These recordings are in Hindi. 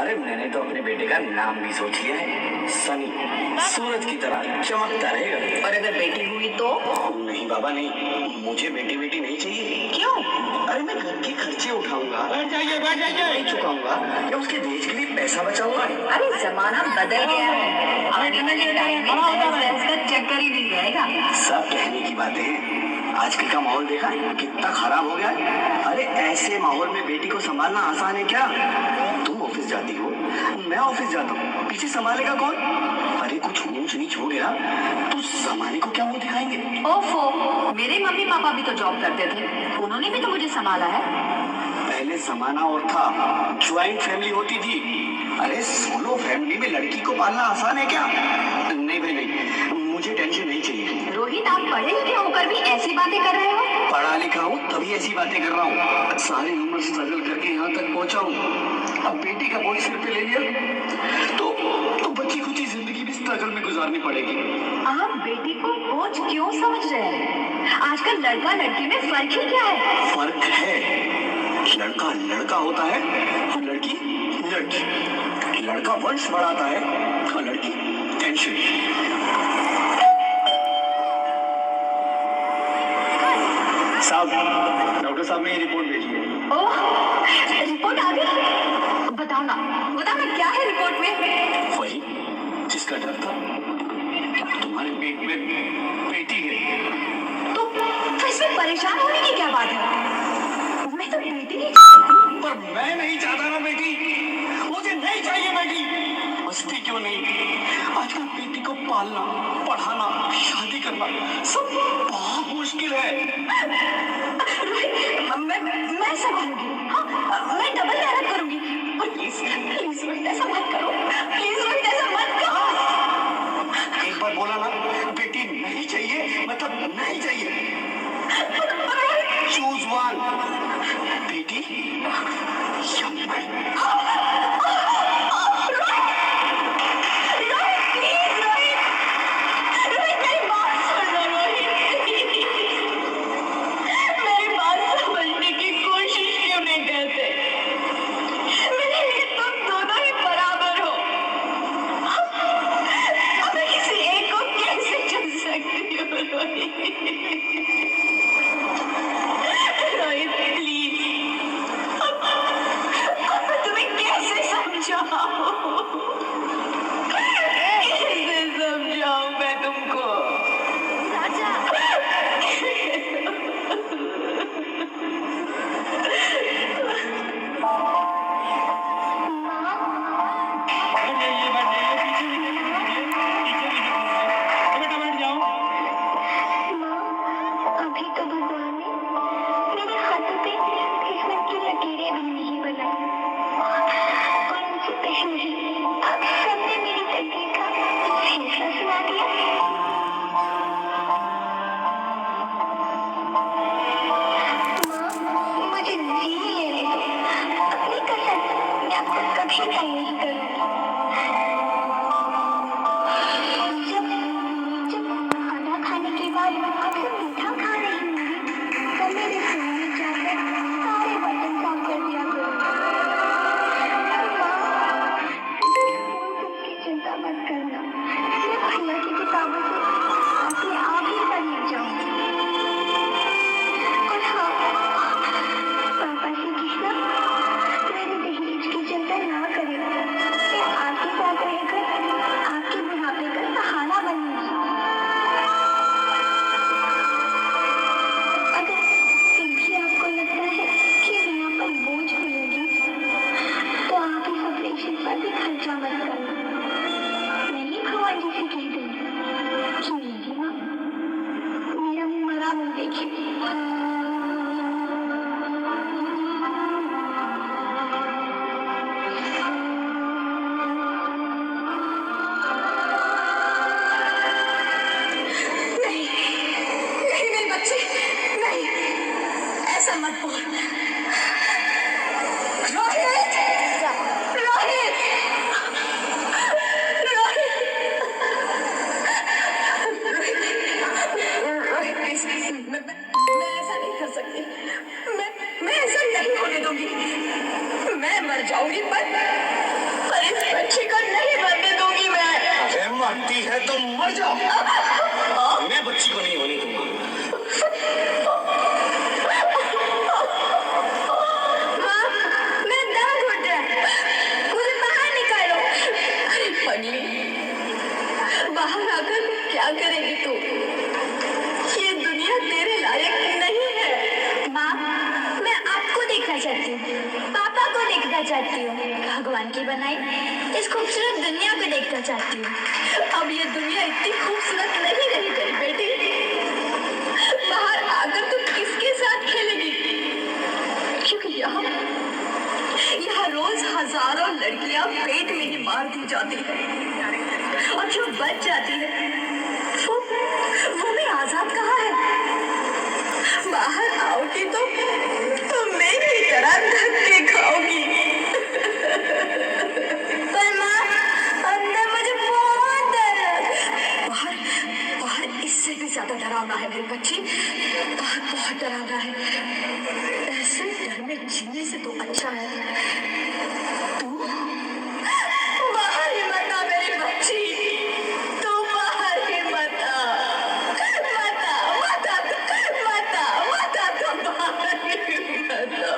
अरे मैंने तो अपने बेटे का नाम भी सोच लिया है, सनी। सूरज की तरह चमकता रहेगा। और अगर बेटी हुई तो? नहीं बाबा नहीं, मुझे बेटी बेटी नहीं चाहिए। क्यों? अरे मैं घर के खर्चे उठाऊंगा, बैठ जाइए नहीं चुकाऊंगा या उसके दहेज के लिए पैसा बचाऊंगा। अरे जमाना बदल गया है, आने वाले टाइम में दहेज का चक्कर ही नहीं रहेगा। सब कहने की बातें हैं, आजकल का माहौल देखा है कितना खराब हो गया है। अरे ऐसे माहौल में बेटी को संभालना आसान है क्या? तुम ऑफिस जाती हो, मैं ऑफिस जाता हूँ, पीछे संभालेगा कौन? अरे कुछ ऊंच नीच हो गया तो जमाने को क्या मुंह दिखाएंगे? ओफो, मेरे मम्मी पापा भी तो जॉब करते थे, उन्होंने भी तो मुझे संभाला है। पहले जमाना और था, ज्वाइंट फैमिली होती थी। अरे सोलो फैमिली में लड़की को पालना आसान है क्या? नहीं भाई नहीं, मुझे टेंशन नहीं चाहिए। रोहित, आप पढ़े लिखे होकर भी ऐसी बातें कर रहे हो? पढ़ा लिखा हूँ तभी ऐसी बातें कर रहा हूँ, सारी उम्र स्ट्रगल करके यहाँ तक पहुँचा हूँ। अब बेटी का बोझ सिर पे ले लिया तो बच्ची खुची जिंदगी भी स्ट्रगल में गुजारनी पड़ेगी। आप बेटी को बोझ क्यों समझ रहे हैं? आजकल लड़का लड़की में फर्क ही क्या है? फर्क है, लड़का लड़का होता है और लड़की लड़की। लड़का वंश बढ़ाता है और लड़की टेंशन। साहब, डॉक्टर साहब ने ये रिपोर्ट भेजी है। ओह, रिपोर्ट आ गई? बताओ ना क्या है रिपोर्ट में? वही जिसका डर था, तुम्हारे पेट में बेटी है। तो इसमें परेशान होने की क्या बात है? मैं तो बेटी नहीं चाहती थी। पर मैं नहीं चाहता ना बेटी, मुझे नहीं चाहिए बेटी। मस्ती क्यों नहीं, आजकल बेटी को पालना, पढ़ाना, शादी करना सब बहुत मुश्किल है। मैं संभालूंगी, हाँ, मैं डबल मेहनत करूंगी। और प्लीज रोहित ऐसा मत करो, प्लीज रोहित ऐसा मत करो। एक बार बोला ना बेटी नहीं चाहिए, मतलब नहीं चाहिए। चूज वन, बेटी या मैं। चाहती हूँ, भगवान की बनाई इस खूबसूरत दुनिया को देखना चाहती हूँ। अब ये दुनिया इतनी खूबसूरत नहीं रही तेरी बेटी। बाहर आकर तू किसके साथ खेलेगी? क्योंकि यहाँ रोज हजारों लड़कियां पेट में ही मार दी जाती है, और जो बच जाती है वो भी आजाद कहाँ है? बाहर आओगी तो मेरी तरह धक्के खाओगी। पर माँ, अंदर मुझे बहुत डर लग रहा है। बाहर बाहर इससे भी ज्यादा डरावना है मेरी बच्ची, बाहर बहुत डरावना है। ऐसे डर में जीने से तो अच्छा है तू बाहर ही मत आ मेरी बच्ची, तू बाहर ही मत आ, मत आ, मत आ, मत आ, मत आ, तू बाहर ही मत आ।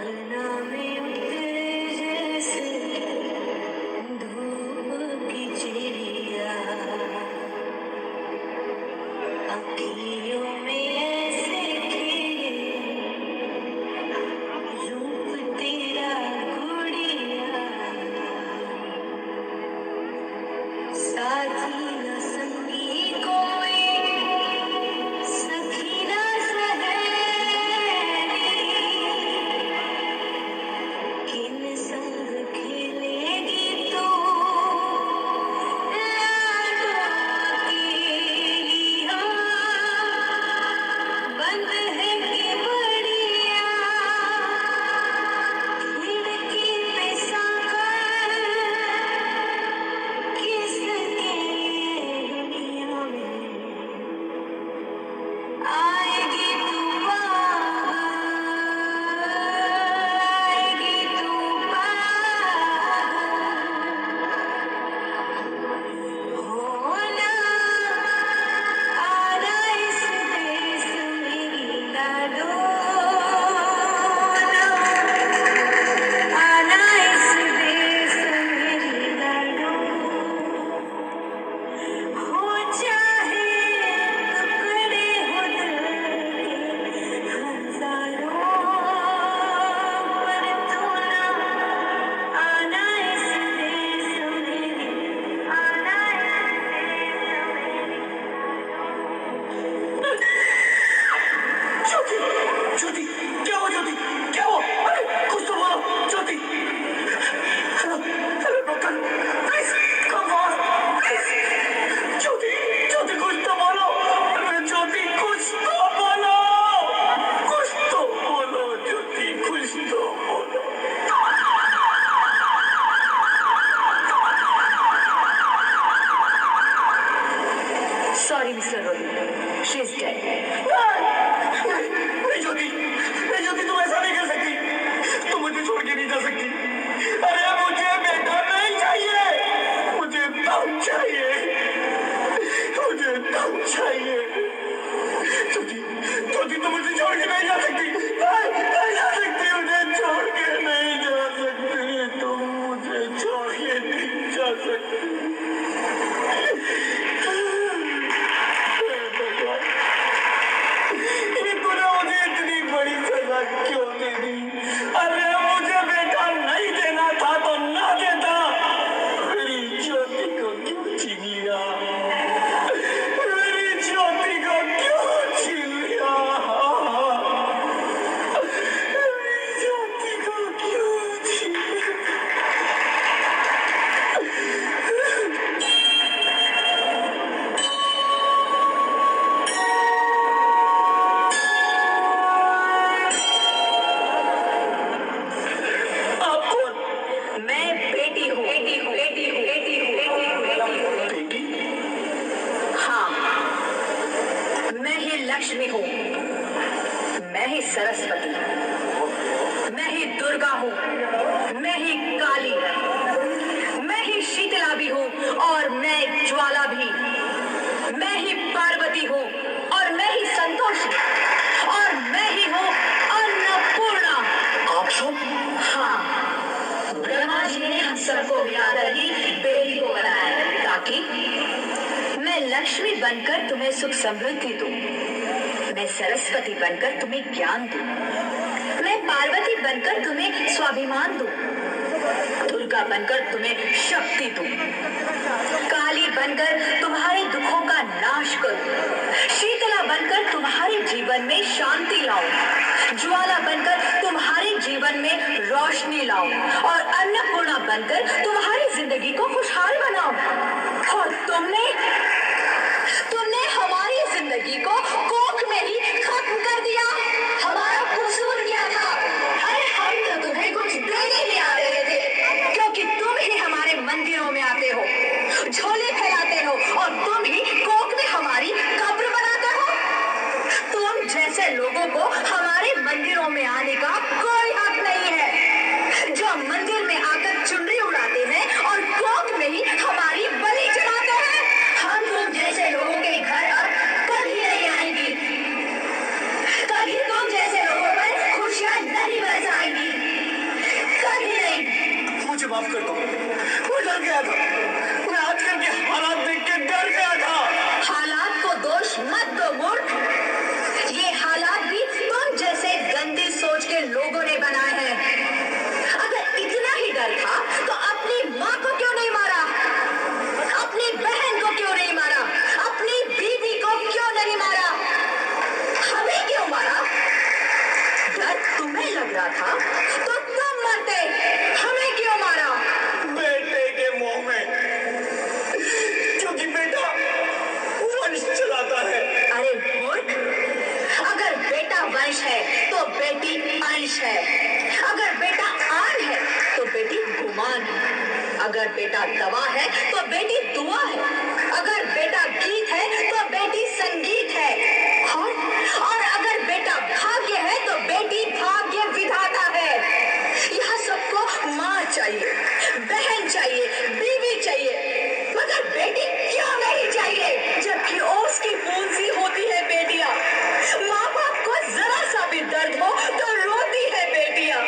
अंगना में उतरे जैसे धूप की चिड़िया, अखियों में ऐसे खिले रूप तेरा गुड़िया, साथी न संगी कोई, सखी न सहेली, किन संग खेलेगी तू लाडो अकेली। बंद है कि बढ़िया खिड़की पे साकर, किसके दुनिया में आएगी तू बाहर, आएगी तू बाहर, होना आना इस देश में लाडो, आना इस देश में लाडो, हो चाहे टुकड़े हो दिल के हजारों, पर तू ना आना इस देश में, आना ज्योति, ज्योति, क्या हुआ ज्योति? क्या हुआ? अरे कुछ तो बोलो Jyoti. Hello, hello doctor, please come on, please. Jyoti, Jyoti कुछ तो बोलो। अरे ज्योति कुछ तो बोलो, कुछ तो बोलो ज्योति, कुछ तो बोलो। Sorry, Mr. Rohit. She is dead. नहीं ज्योति, नहीं ज्योति, तुम ऐसा नहीं कर सकती, तुम मुझे छोड़ के नहीं जा सकती। अरे मुझे बेटा नहीं चाहिए, मुझे दम चाहिए, मुझे दम चाहिए। ज्योति, ज्योति तुम मुझे छोड़ के नहीं जा सकती, नहीं जा सकती, मुझे छोड़ के नहीं जा सकती, तुम मुझे छोड़ के नहीं जा सकती। ये तूने मुझे इतनी बड़ी सजा क्यों दे दी? अरे मुझे बेटा नहीं देना था तो ना देता, मेरी ज्योति को क्यों छीन लिया? मेरी ज्योति को क्यों छीन लिया? मेरी ज्योति को क्यों छीन लिया? आप कौन? मैं बेटी हूँ, बेटी हूँ, बेटी हूँ, बेटी हूँ, बेटी हूँ, बेटी हूँ। बेटी? हाँ, मैं ही लक्ष्मी हूँ, मैं ही सरस्वती, मैं ही दुर्गा हूँ, मैं ही काली, मैं ही शीतला भी हूँ और मैं ज्वाला भी, मैं ही पार्वती हूँ और मैं ही संतोषी, और मैं ही हूँ अन्नपूर्णा। आप सब? हाँ, ब्रह्मा जी ने हम सबको मिलाकर ही बेटी को बनाया है, ताकि मैं लक्ष्मी बनकर तुम्हें सुख समृद्धि दूं, मैं सरस्वती बनकर तुम्हें ज्ञान दूं, मैं पार्वती बनकर तुम्हें स्वाभिमान दूं, दुर्गा बनकर तुम्हें शक्ति दूं, काली बनकर तुम्हारे दुखों का नाश करूं, शीतला बनकर तुम्हारे जीवन में शांति लाऊं, ज्वाला बनकर तुम्हारे जीवन में रोशनी लाऊं और अन्नपूर्णा बनकर तुम्हारी जिंदगी को खुशहाल बनाऊं। और तुमने हमारी जिंदगी को कोख में ही खत्म कर दिया। हमारा कसूर क्या था? अरे हम तो तुम्हें कुछ देने ही आ रहे थे, क्योंकि तुम ही हमारे मंदिरों में आते हो, झोले फैलाते हो और तुम ही कोख में हमारी कब्र बनाते हो। तुम जैसे लोगों को हमारे मंदिरों में आने का कोई हक नहीं है, जो मंदिर में आकर चुनरी उड़ाते हैं और कोख में ही हमारी बलि चढ़ाते हैं। हम तुम जैसे लोगों के घर अब कभी नहीं आएंगी, कभी तुम जैसे लोगों पर खुशियां नहीं बरसाएंगी, कभी नहीं। मुझे माफ कर दो, मैं डर गया था, मैं आजकल के हालात देख के डर गया था। हालात को दोष मत दो मूर्ख, ये हालात भी तुम जैसे गंदी सोच के लोगों ने बनाए हैं। अगर इतना ही डर था तो अपनी माँ को क्यों नहीं मारा, अपनी बहन को क्यों नहीं मारा, अपनी बीवी को क्यों नहीं मारा, हमें क्यों मारा? डर तुम्हें लग रहा था तो तुम मरते, हमें क्यों मारा? बेटे के मुंह में, क्योंकि बेटा वंश चलाता है। अरे मूर्ख, अगर बेटा वंश है तो बेटी अंश है, अगर बेटा आन है तो बेटी गुमान है, अगर बेटा दवा है तो बेटी दुआ है, अगर बेटा गीत है तो बेटी संगीत है, और अगर बेटा भाग्य है तो बेटी भाग्य विधाता है। यह सबको माँ चाहिए, बहन चाहिए, बीवी चाहिए, मगर बेटी क्यों नहीं चाहिए? जबकि ओस की बूंद सी होती है बेटियां, माँ बाप को जरा सा भी दर्द हो तो रोती है बेटियां।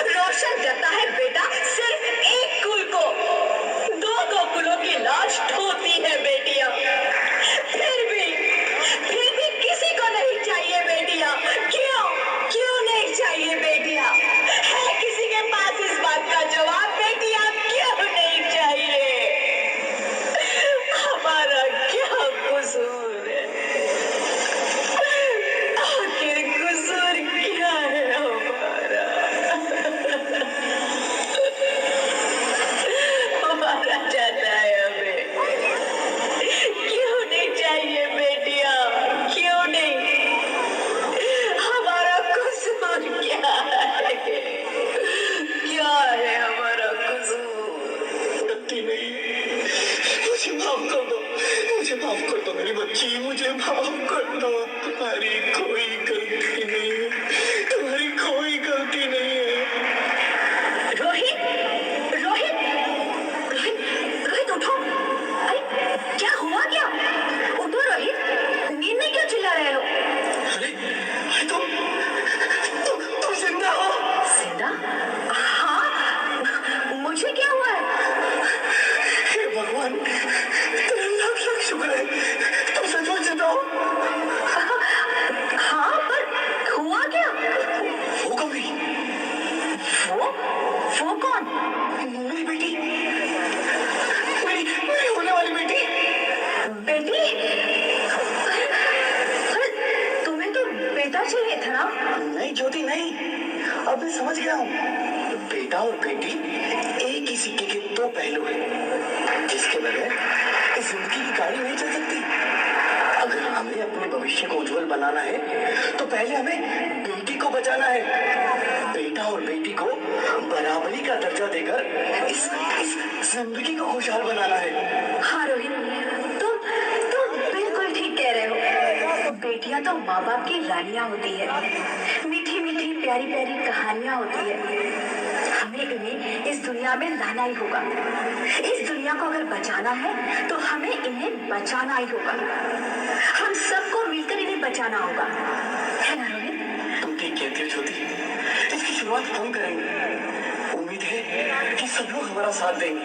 रोशन करता है बेटा सिर्फ एक कुल को, दो कुलों की लाश ढोती है बेटियां। फिर भी किसी को नहीं चाहिए बेटियां। क्यों नहीं चाहिए बेटियां? है किसी के पास इस बात का जवाब? बेटियां क्यों नहीं चाहिए? हमारा क्या कसूर है? आखिर कसूर क्या है हमारा? हमारा जाता है हमें। क्यों नहीं चाहिए बेटियां? क्यों नहीं? हमारा कसूर क्या है? क्या है हमारा कसूर? गलती नहीं, मुझे माफ कर दो, मुझे माफ कर दो मेरी बच्ची, मुझे माफ कर दो। तुम्हारी कोई गलती नहीं है, तुम्हारी कोई गलती नहीं है। रोहित, रोहित, रोहित, रोहित उठो। अरे क्या हुआ क्या? उठो रोहित, नींद में क्यों चिल्ला रहे हो? अरे तुम जिंदा हो? जिंदा? हाँ, मुझे क्या हुआ है? हे भगवान, तेरा लाख लाख शुक्र है, तुम सचमुच जिंदा हो। हाँ, पर हुआ क्या? वो कभी वो कौन? मेरी बेटी, मेरी होने वाली बेटी। बेटी? अरे तुम्हें तो बेटा चाहिए था ना? नहीं ज्योति नहीं, अब मैं समझ गया हूँ। बेटा और बेटी एक ही सिक्के के दो पहलू हैं, जिसके बगैर इस जिंदगी की गाड़ी नहीं चल सकती। अगर हमें अपने भविष्य को उज्जवल बनाना है तो पहले हमें बेटी को बचाना है। बेटा और बेटी को बराबरी का दर्जा देकर इस जिंदगी को खुशहाल बनाना है। हाँ रोहित, तुम बिल्कुल ठीक कह रहे हो। बेटियां तो माँ बाप की रानियां होती है, मीठी मीठी प्यारी प्यारी कहानियां होती है। हमें इन्हें इस दुनिया में लाना ही होगा। इस दुनिया को अगर बचाना है तो हमें इन्हें बचाना ही होगा। हम सबको मिलकर इन्हें बचाना होगा, है ना रोहित? तुम ठीक कहती हो ज्योति, इसकी शुरुआत हम करेंगे। उम्मीद है कि सब लोग हमारा साथ देंगे।